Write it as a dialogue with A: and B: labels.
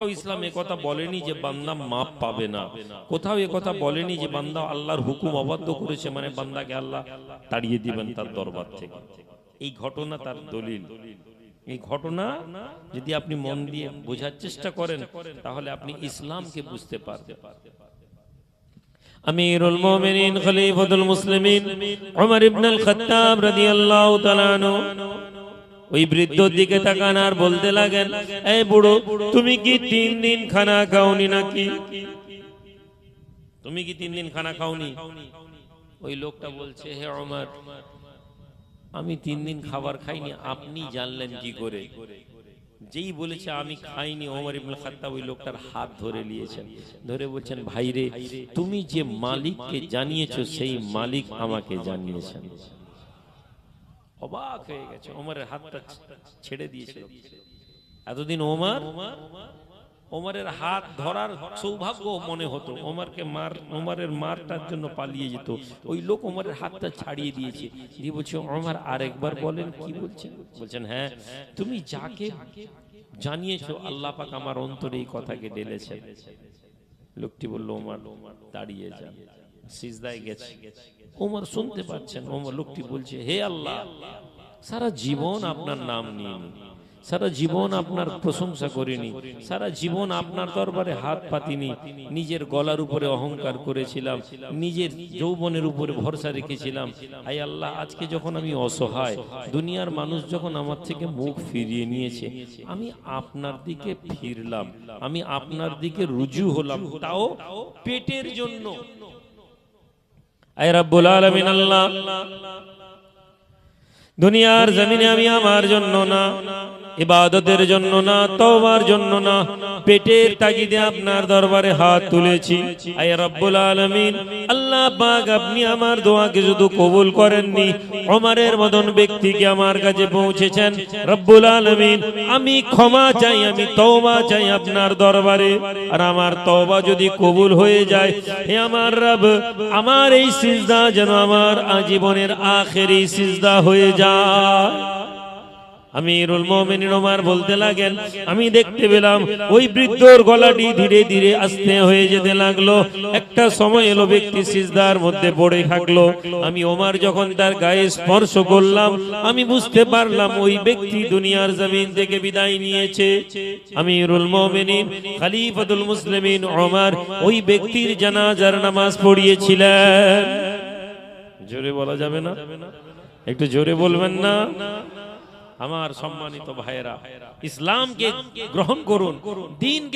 A: ইসলাম একথা বলেনি যে বান্দা মাপ পাবে না, কোথাও একথা বলেনি যে বান্দা আল্লাহর হুকুম অবাধ্য করেছে মানে বান্দাকে আল্লাহ তাড়িয়ে দিবেন তার দরবার থেকে। এই ঘটনা তার দলিল। এই ঘটনা যদি আপনি মন দিয়ে বোঝার চেষ্টা করেন তাহলে আপনি ইসলামকে বুঝতে পারবেন। আমিরুল মুমিনিন খলিফাতুল মুসলিমিন ওমর ইবনে আল খাত্তাব রাদিয়াল্লাহু তাআলা আনহু ওই বৃদ্ধর দিকে তাকান আর বলতে লাগেন, এই বুড়ো, তুমি কি 3 দিন খানা খাওনি নাকি? তুমি কি 3 দিন খানা খাওনি? ওই লোকটা বলছে, হে ওমর, আমি 3 দিন খাবার খাইনি, আপনি জানলেন কি করে? যেই বলেছে আমি খাইনি, ওমর ইবনে খাত্তাব ওই লোকটার হাত ধরে নিয়েছেন, ধরে বলছেন, ভাই রে, তুমি যে মালিককে জানিয়েছো সেই মালিক আমাকে জানিয়েছেন। অবাক হয়ে গেছে, ওমরের হাতটা ছেড়ে দিয়েছিল। এতদিন ওমরের হাত ধরার সৌভাগ্য মনে হতো, ওমরের মারটার জন্য পালিয়ে যেত। ওই লোক ওমরের হাতটা ছাড়িয়ে দিয়েছে, দিয়ে বলছে, ওমর আরেকবার বলেন, কি বলছেন? বলছেন, হ্যাঁ, তুমি যাকে জানিয়েছো আল্লাহ পাক আমার অন্তরে এই কথাকে ঢেলেছেন। লোকটি বলল, ওমর দাঁড়িয়ে যান, সিজদায় গেছে। ওমর শুনতে পাচ্ছেন, ওমর লোকটি বলছে, হে আল্লাহ, সারা জীবন আপনার নাম নিইনি, সারা জীবন আপনার প্রশংসা করিনি, সারা জীবন আপনার দরবারে হাত পাতিনি, নিজের গলার উপরে অহংকার করেছিলাম, নিজের যৌবনের উপরে ভরসা রেখেছিলাম। হায় আল্লাহ, আজকে যখন আমি অসহায়, দুনিয়ার মানুষ যখন আমার থেকে মুখ ফিরিয়ে নিয়েছে, আমি আপনার দিকে ফিরলাম, আমি আপনার দিকে রুজু হলাম, তাও পেটের জন্য। আয় রব্বুল আলামিন আল্লাহ, দুনিয়ার জমিনে আমি আমার জন্য না, ইবাদতের জন্য না, তওবার জন্য না, পেটের তাগিদে আপনার দরবারে হাত তুলেছি। আয় রব্বুল আলামিন আল্লাহ পাক, আপনি আমার দোয়াকে শুধু কবুল করেননি, ওমরের মতন ব্যক্তিকে আমার কাছে পৌঁছেছেন। রব্বুল আলামিন, আমি ক্ষমা চাই, আমি তওবা চাই আপনার দরবারে। আর আমার তওবা যদি কবুল হয়ে যায়, হে আমার রব, আমার এই সিজদা যেন আমার জীবনের আখেরি সিজদা হয়ে যায়। আমিরুল মুমিনিন ওমর বলতে লাগেন, আমি দেখতে পেলাম ওই বৃদ্ধর গলাটি ধীরে ধীরে আস্তে হয়ে যেতে লাগলো। একটা সময় এলো ব্যক্তি সিজদার মধ্যে পড়ে থাকলো। আমি ওমর যখন তার গায়ে স্পর্শ করলাম, আমি বুঝতে পারলাম ওই ব্যক্তি দুনিয়ার জমিন থেকে বিদায় নিয়েছে। আমিরুল মুমিনিন খলিফাতুল মুসলিমিন ওমর ওই ব্যক্তির জানাজার নামাজ পড়িয়েছিলেন। জোরে বলা যাবে না? একটু জোরে বলবেন না? আমার সম্মানিত ভাইয়েরা, ইসলামকে গ্রহণ করুন, দ্বীনকে